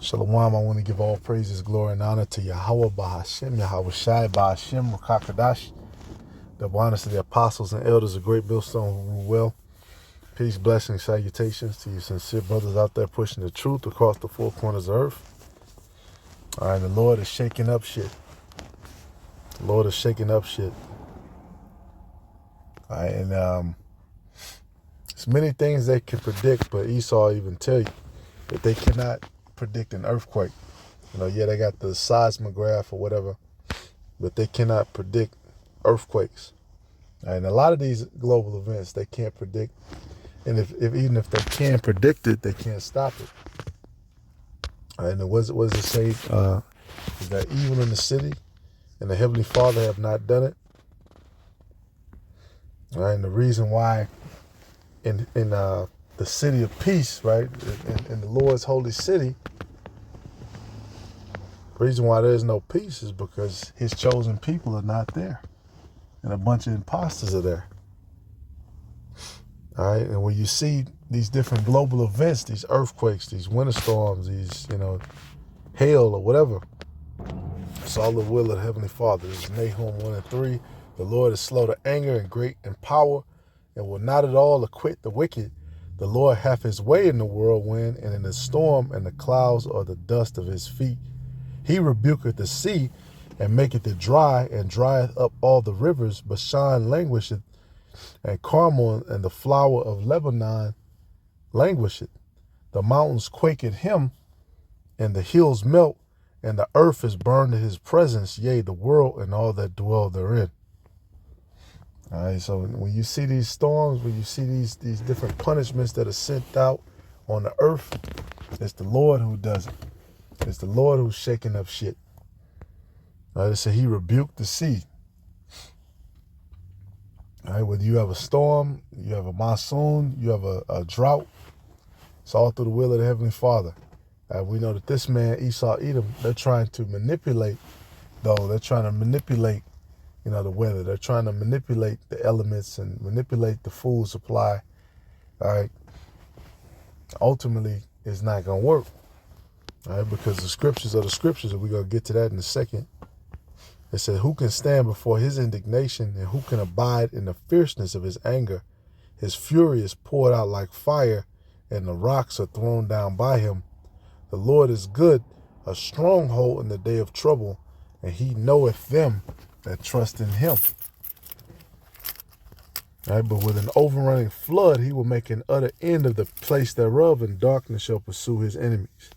Shalom, I want to give all praises, glory, and honor to Yahweh Bahashem, Yahweh Shai Bahashem, Rakakadash, the honors to the apostles and elders of Great Millstone who rule well. Peace, blessings, salutations to you sincere brothers out there pushing the truth across the four corners of earth. All right, the Lord is shaking up shit. The Lord is shaking up shit. All right, and there's many things they can predict, but Esau even tell you that they cannot predict an earthquake. Yeah, they got the seismograph or whatever, but they cannot predict earthquakes. And a lot of these global events they can't predict. And even if they can predict it, they can't stop it. And what does it say? Is that evil in the city and the Heavenly Father have not done it? All right, and the reason why in the city of peace, right, in the Lord's holy city, the reason why there's no peace is because his chosen people are not there. And a bunch of imposters are there. All right, and when you see these different global events, these earthquakes, these winter storms, these, hail or whatever, it's all the will of the Heavenly Father. This is Nahum 1:3. The Lord is slow to anger and great in power, and will not at all acquit the wicked. The Lord hath his way in the whirlwind, and in the storm, and the clouds are the dust of his feet. He rebuketh the sea, and maketh it dry, and drieth up all the rivers. Bashan languisheth, and Carmel and the flower of Lebanon languisheth. The mountains quake at him, and the hills melt, and the earth is burned in his presence, yea, the world and all that dwell therein. All right, so when you see these storms, when you see these different punishments that are sent out on the earth, it's the Lord who does it. It's the Lord who's shaking up shit. All right, it said he rebuked the sea. All right, whether you have a storm, you have a monsoon, you have a drought, it's all through the will of the Heavenly Father. We know that this man, Esau, Edom, they're trying to manipulate, the weather. They're trying to manipulate the elements and manipulate the food supply. All right, ultimately, it's not going to work. All right, because the scriptures are the scriptures, and we're going to get to that in a second. It said, who can stand before his indignation, and who can abide in the fierceness of his anger? His fury is poured out like fire, and the rocks are thrown down by him. The Lord is good, a stronghold in the day of trouble, and he knoweth them that trust in him. All right, but with an overrunning flood, he will make an utter end of the place thereof, and darkness shall pursue his enemies.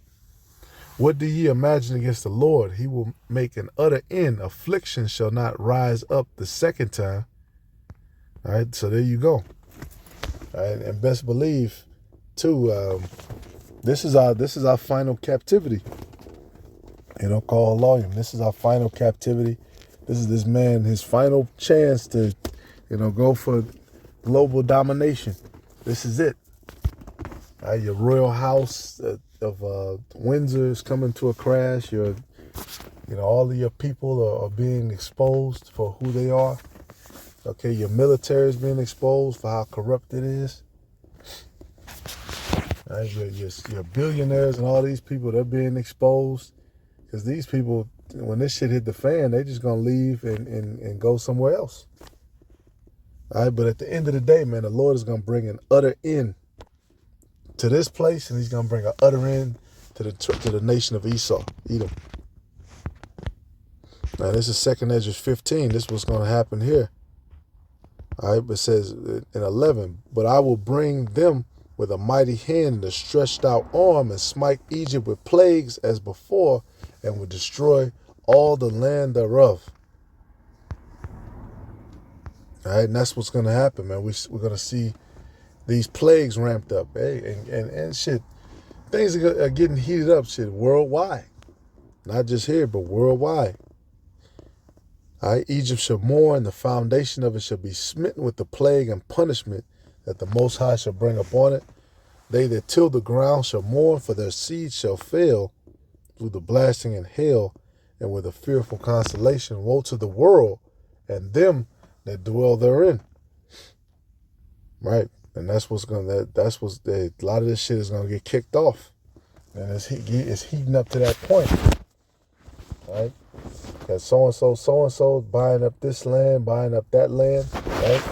What do ye imagine against the Lord? He will make an utter end. Affliction shall not rise up the second time. All right, so there you go. All right, and best believe, too, this is our final captivity. Call Elohim. This is our final captivity. This is this man, his final chance to, go for global domination. This is it. All right, your royal house of Windsor is coming to a crash. All of your people are being exposed for who they are. Okay, your military is being exposed for how corrupt it is. All right, your billionaires and all these people, they're being exposed because these people, when this shit hit the fan, they just gonna leave and go somewhere else. All right, but at the end of the day, man, the Lord is gonna bring an utter end to this place, and he's gonna bring an utter end to the nation of Esau, Edom. Now this is 2 Ezra 15. This is what's gonna happen here. All right, but it says in 11, but I will bring them with a mighty hand and a stretched out arm, and smite Egypt with plagues as before, and will destroy all the land thereof. All right, and that's what's gonna happen, man. We're gonna see these plagues ramped up, and shit. Things are getting heated up, shit, worldwide. Not just here, but worldwide. All right, Egypt shall mourn, the foundation of it shall be smitten with the plague and punishment that the Most High shall bring upon it. They that till the ground shall mourn, for their seed shall fail through the blasting and hail, and with a fearful consolation. Woe to the world and them that dwell therein. Right. And a lot of this shit is gonna get kicked off. And it's heating up to that point, right? Because so-and-so buying up this land, buying up that land, right?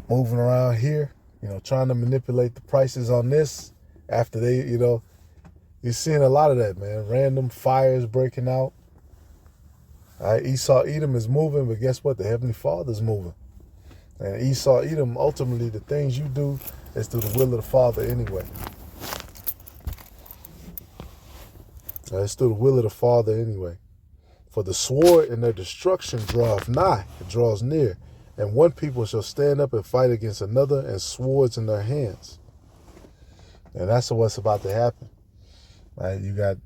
Moving around here, trying to manipulate the prices on this after they, you're seeing a lot of that, man. Random fires breaking out. All right, Esau Edom is moving, but guess what? The Heavenly Father's moving. And Esau Edom, ultimately, the things you do is through the will of the Father anyway. It's through the will of the Father anyway. For the sword and their destruction draweth nigh, it draws near. And one people shall stand up and fight against another, and swords in their hands. And that's what's about to happen. Right? You got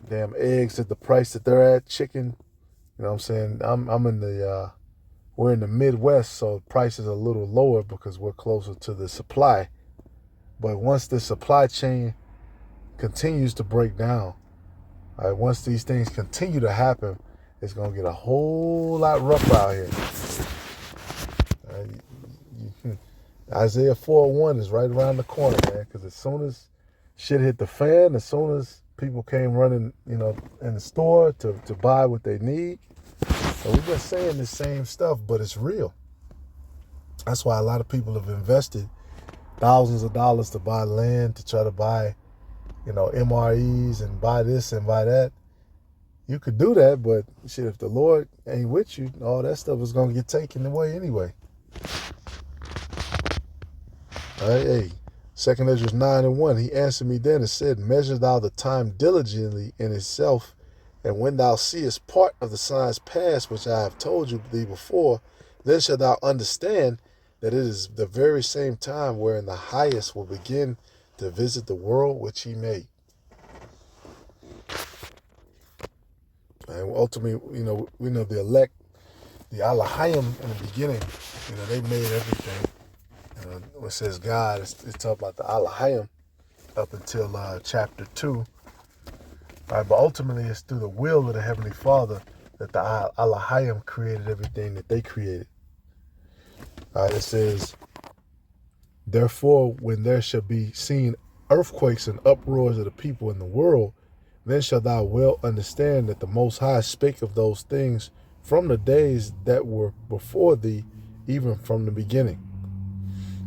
damn eggs at the price that they're at, chicken. You know what I'm saying? I'm in the we're in the Midwest, so prices are a little lower because we're closer to the supply. But once the supply chain continues to break down, all right, once these things continue to happen, it's gonna get a whole lot rough out here. Isaiah 4:1 is right around the corner, man. Because as soon as shit hit the fan, as soon as people came running, in the store to buy what they need. And we've been saying the same stuff, but it's real. That's why a lot of people have invested thousands of dollars to buy land, to try to buy, MREs and buy this and buy that. You could do that, but shit, if the Lord ain't with you, all that stuff is going to get taken away anyway. All right, hey, 2 Ezra 9:1, he answered me then and said, measure thou the time diligently in itself, and when thou seest part of the signs past, which I have told you thee before, then shalt thou understand that it is the very same time wherein the highest will begin to visit the world which he made. And ultimately, we know the elect, the Alahayim in the beginning, they made everything. When it says God, it's talking about the Alahayim up until chapter 2. All right, but ultimately, it's through the will of the Heavenly Father that the Alahayim created everything that they created. All right, it says, therefore, when there shall be seen earthquakes and uproars of the people in the world, then shalt thou well understand that the Most High spake of those things from the days that were before thee, even from the beginning.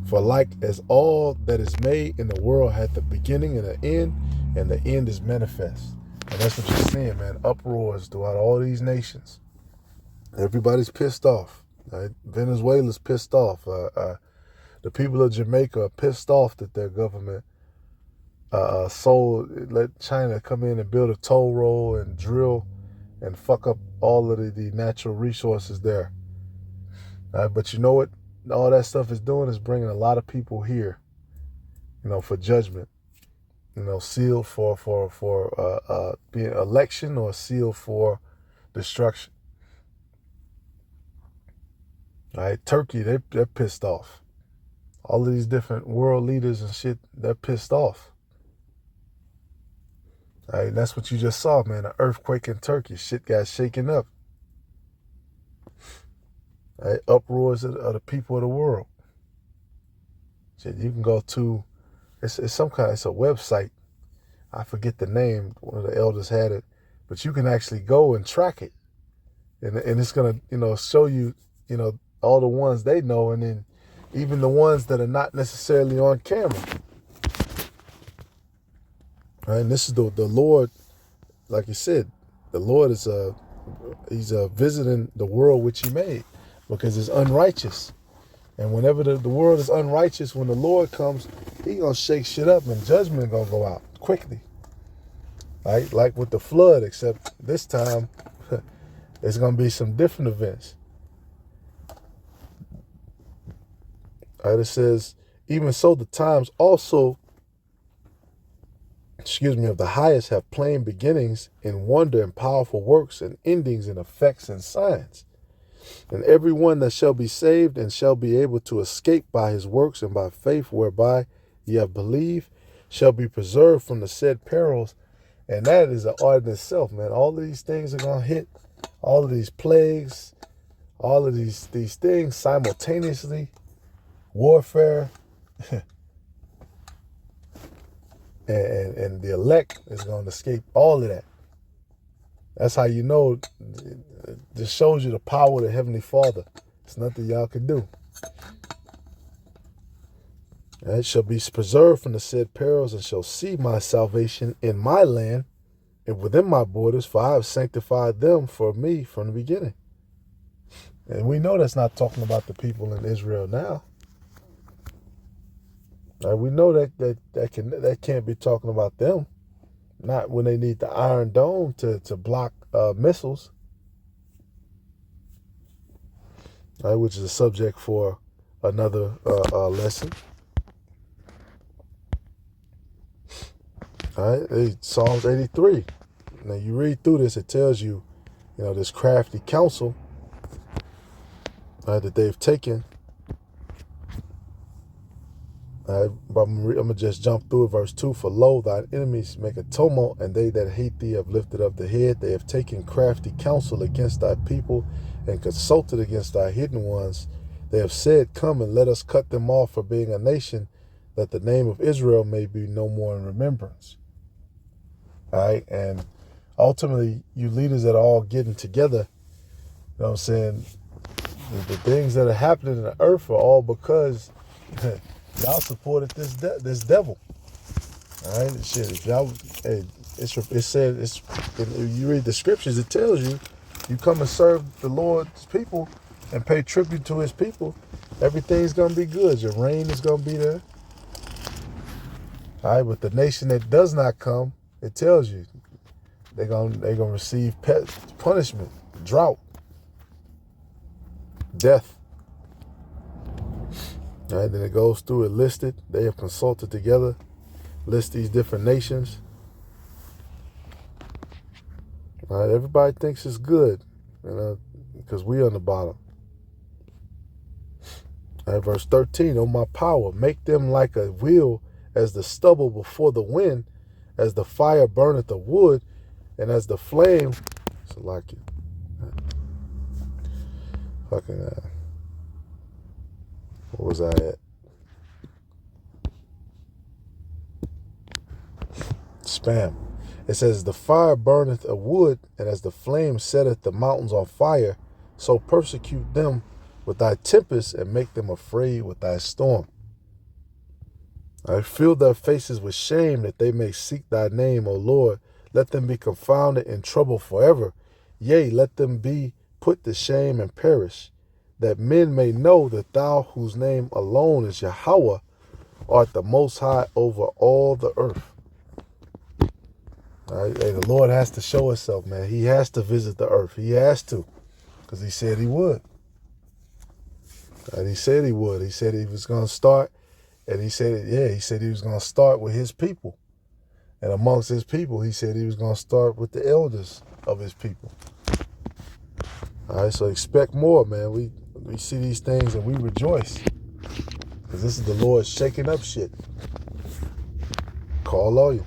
For like as all that is made in the world hath the beginning and the end is manifest. And that's what you're seeing, man. Uproars throughout all these nations. Everybody's pissed off. Right? Venezuela's pissed off. The people of Jamaica are pissed off that their government let China come in and build a toll road and drill and fuck up all of the natural resources there. But you know what? All that stuff is doing is bringing a lot of people here, for judgment, sealed for being election or sealed for destruction. All right, Turkey, they're pissed off. All of these different world leaders and shit, they're pissed off. All right, that's what you just saw, man. An earthquake in Turkey. Shit got shaken up. Right? Uproars of the people of the world. Shit, you can go to, it's a website. I forget the name. One of the elders had it, but you can actually go and track it, and it's gonna, show you, all the ones they know, and then even the ones that are not necessarily on camera. Right? And this is the Lord, like you said, the Lord is he's visiting the world which he made. Because it's unrighteous. And whenever the world is unrighteous, when the Lord comes, he going to shake shit up and judgment going to go out quickly. Right? Like with the flood, except this time, it's going to be some different events. All right, it says, even so the times also, of the highest have plain beginnings in wonder and powerful works and endings in effects and signs. And every one that shall be saved and shall be able to escape by his works and by faith whereby ye have believed shall be preserved from the said perils. And that is an art in itself, man. All of these things are going to hit. All of these plagues, all of these things simultaneously. Warfare, and the elect is going to escape all of that. That's how you know. It just shows you the power of the Heavenly Father. It's nothing y'all can do. And it shall be preserved from the said perils, and shall see my salvation in my land and within my borders, for I have sanctified them for me from the beginning. And we know that's not talking about the people in Israel now. We know that can't be talking about them. Not when they need the Iron Dome to block missiles, which is a subject for another lesson. All right, Psalms 83. Now you read through this, it tells you, this crafty counsel that they've taken. I'm going to just jump through it. Verse 2, for lo, thine enemies make a tumult, and they that hate thee have lifted up the head. They have taken crafty counsel against thy people, and consulted against thy hidden ones. They have said, come and let us cut them off for being a nation, that the name of Israel may be no more in remembrance. All right, and ultimately, you leaders that are all getting together, you know what I'm saying, the things that are happening in the earth are all because y'all supported this devil. All right, shit. If y'all, it said, if you read the scriptures, it tells you, you come and serve the Lord's people and pay tribute to His people, everything's gonna be good. Your reign is gonna be there. All right, but the nation that does not come, it tells you they're gonna receive punishment, drought, death. All right, then it goes through it listed. They have consulted together, list these different nations. All right, everybody thinks it's good, because we on the bottom. All right, verse 13, O my power, make them like a wheel as the stubble before the wind, as the fire burneth the wood, and as the flame, so like it. Fucking, what was I at? Spam. It says, the fire burneth a wood, and as the flame setteth the mountains on fire, so persecute them with thy tempest, and make them afraid with thy storm. I fill their faces with shame, that they may seek thy name, O Lord. Let them be confounded in trouble forever. Yea, let them be put to shame and perish, that men may know that thou, whose name alone is Yahweh, art the most high over all the earth. All right, hey, the Lord has to show Himself, man. He has to visit the earth. He has to, because He said He would. And He said He would. He said He was going to start, and He said, He said He was going to start with His people. And amongst His people, He said He was going to start with the elders of His people. All right, so expect more, man. We see these things and we rejoice, because this is the Lord shaking up shit. Call all you.